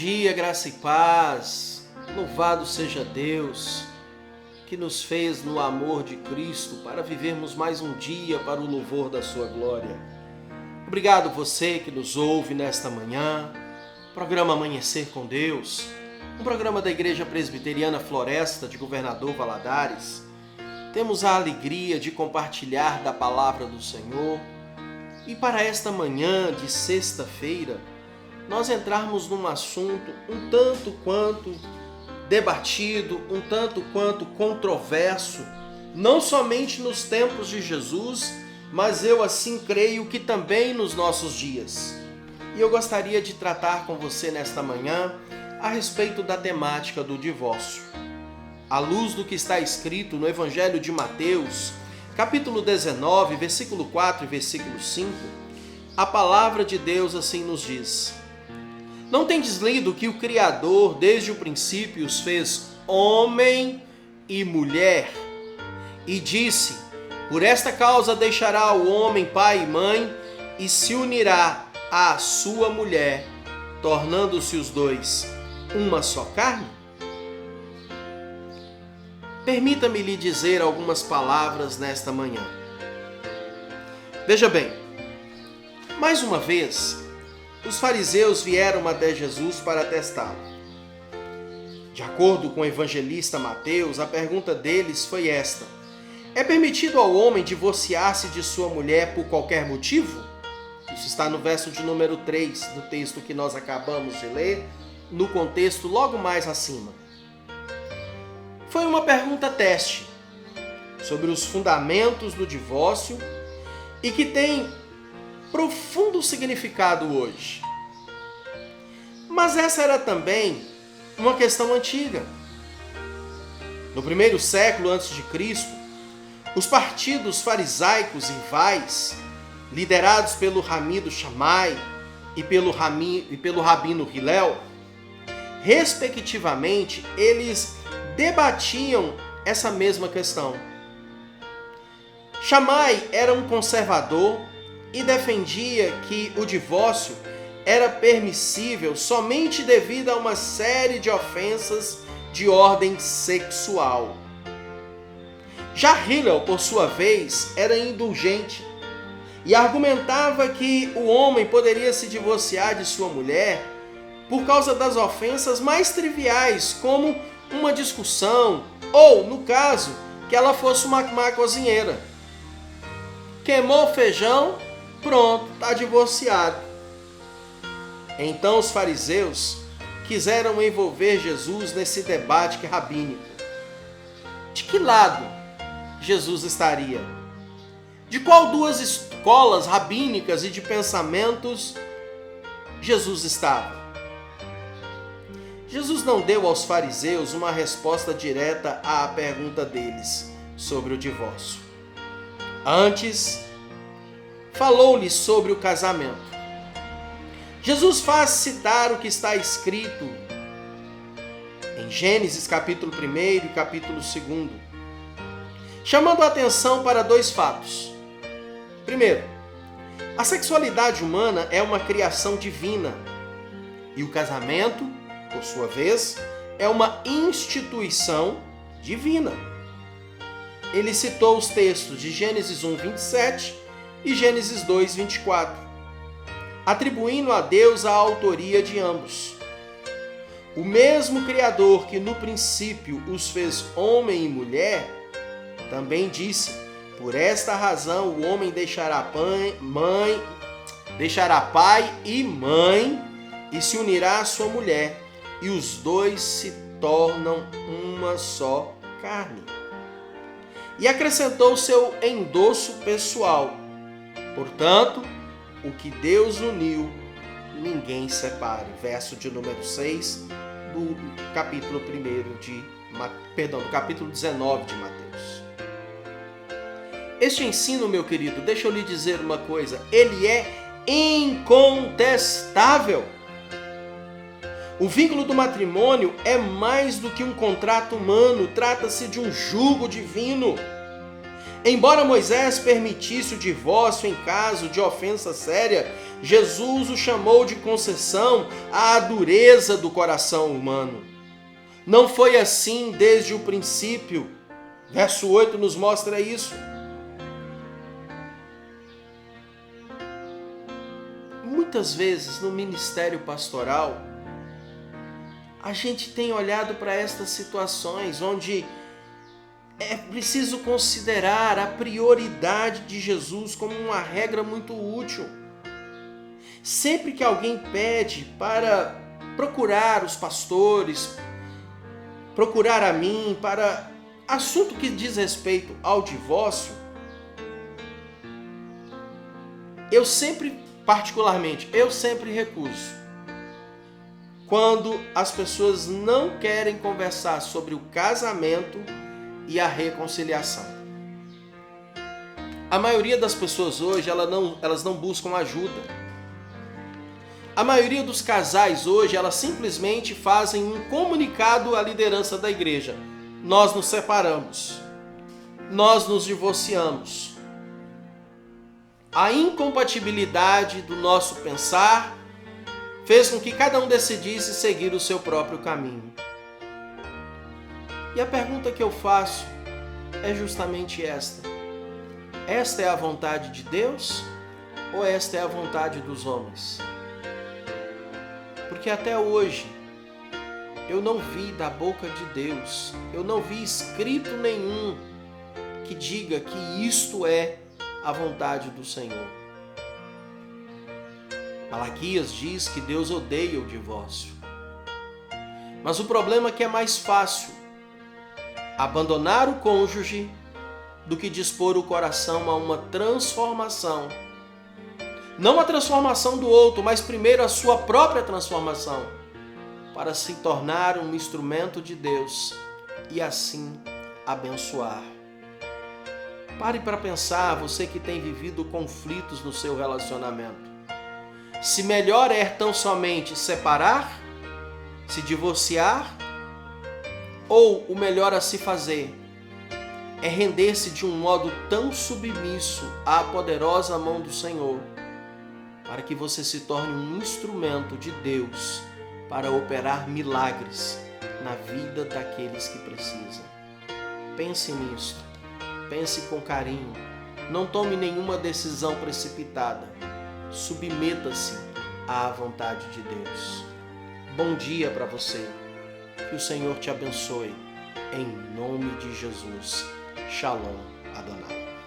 dia, graça e paz. Louvado seja Deus, que nos fez no amor de Cristo para vivermos mais um dia para o louvor da sua glória. Obrigado você que nos ouve nesta manhã. Programa Amanhecer com Deus, um programa da Igreja Presbiteriana Floresta de Governador Valadares. Temos a alegria de compartilhar da palavra do Senhor. E para esta manhã de sexta-feira, nós entrarmos num assunto um tanto quanto debatido, um tanto quanto controverso, não somente nos tempos de Jesus, mas eu assim creio que também nos nossos dias. E eu gostaria de tratar com você nesta manhã a respeito da temática do divórcio. À luz do que está escrito no Evangelho de Mateus, capítulo 19, versículo 4 e versículo 5, a palavra de Deus assim nos diz: Não tendes lido que o Criador desde o princípio os fez homem e mulher? E disse: Por esta causa deixará o homem pai e mãe e se unirá à sua mulher, tornando-se os dois uma só carne? Permita-me lhe dizer algumas palavras nesta manhã. Veja bem, mais uma vez, os fariseus vieram até Jesus para testá-lo. De acordo com o evangelista Mateus, a pergunta deles foi esta: é permitido ao homem divorciar-se de sua mulher por qualquer motivo? Isso está no verso de número 3 do texto que nós acabamos de ler, no contexto logo mais acima. Foi uma pergunta teste sobre os fundamentos do divórcio e que tem profundo significado hoje. Mas essa era também uma questão antiga. No primeiro século antes de Cristo, os partidos farisaicos rivais, liderados pelo Ramido Shammai e pelo Rabino Hillel, respectivamente, eles debatiam essa mesma questão. Shammai era um conservador e defendia que o divórcio era permissível somente devido a uma série de ofensas de ordem sexual. Já Hillel, por sua vez, era indulgente e argumentava que o homem poderia se divorciar de sua mulher por causa das ofensas mais triviais, como uma discussão ou, no caso, que ela fosse uma má cozinheira. Queimou o feijão, pronto, está divorciado. Então os fariseus quiseram envolver Jesus nesse debate rabínico. De que lado Jesus estaria? De qual duas escolas rabínicas e de pensamentos Jesus estava? Jesus não deu aos fariseus uma resposta direta à pergunta deles sobre o divórcio. Antes, falou-lhes sobre o casamento. Jesus faz citar o que está escrito em Gênesis capítulo 1 e capítulo 2, chamando a atenção para dois fatos. Primeiro, a sexualidade humana é uma criação divina e o casamento, por sua vez, é uma instituição divina. Ele citou os textos de Gênesis 1, 27 e Gênesis 2, 24, atribuindo a Deus a autoria de ambos. O mesmo Criador que no princípio os fez homem e mulher, também disse: por esta razão o homem deixará pai e mãe e se unirá à sua mulher, e os dois se tornam uma só carne. E acrescentou seu endosso pessoal: portanto, o que Deus uniu, ninguém separe. Verso de número 6 do capítulo 19 de Mateus. Este ensino, meu querido, deixa eu lhe dizer uma coisa, ele é incontestável. O vínculo do matrimônio é mais do que um contrato humano, trata-se de um jugo divino. Embora Moisés permitisse o divórcio em caso de ofensa séria, Jesus o chamou de concessão à dureza do coração humano. Não foi assim desde o princípio. Verso 8 nos mostra isso. Muitas vezes no ministério pastoral, a gente tem olhado para estas situações onde é preciso considerar a prioridade de Jesus como uma regra muito útil. Sempre que alguém pede para procurar os pastores, procurar a mim para assunto que diz respeito ao divórcio, eu sempre recuso. Quando as pessoas não querem conversar sobre o casamento e a reconciliação. A maioria das pessoas hoje, elas não buscam ajuda. A maioria dos casais hoje, elas simplesmente fazem um comunicado à liderança da igreja. Nós nos separamos. Nós nos divorciamos. A incompatibilidade do nosso pensar fez com que cada um decidisse seguir o seu próprio caminho. E a pergunta que eu faço é justamente esta. Esta é a vontade de Deus ou esta é a vontade dos homens? Porque até hoje eu não vi da boca de Deus, eu não vi escrito nenhum que diga que isto é a vontade do Senhor. Malaquias diz que Deus odeia o divórcio. Mas o problema é que é mais fácil abandonar o cônjuge do que dispor o coração a uma transformação. Não a transformação do outro, mas primeiro a sua própria transformação, para se tornar um instrumento de Deus e assim abençoar. Pare para pensar, você que tem vivido conflitos no seu relacionamento. Se melhor é tão somente separar, se divorciar, ou o melhor a se fazer é render-se de um modo tão submisso à poderosa mão do Senhor, para que você se torne um instrumento de Deus para operar milagres na vida daqueles que precisam. Pense nisso, pense com carinho, não tome nenhuma decisão precipitada, submeta-se à vontade de Deus. Bom dia para você, que o Senhor te abençoe, em nome de Jesus. Shalom Adonai.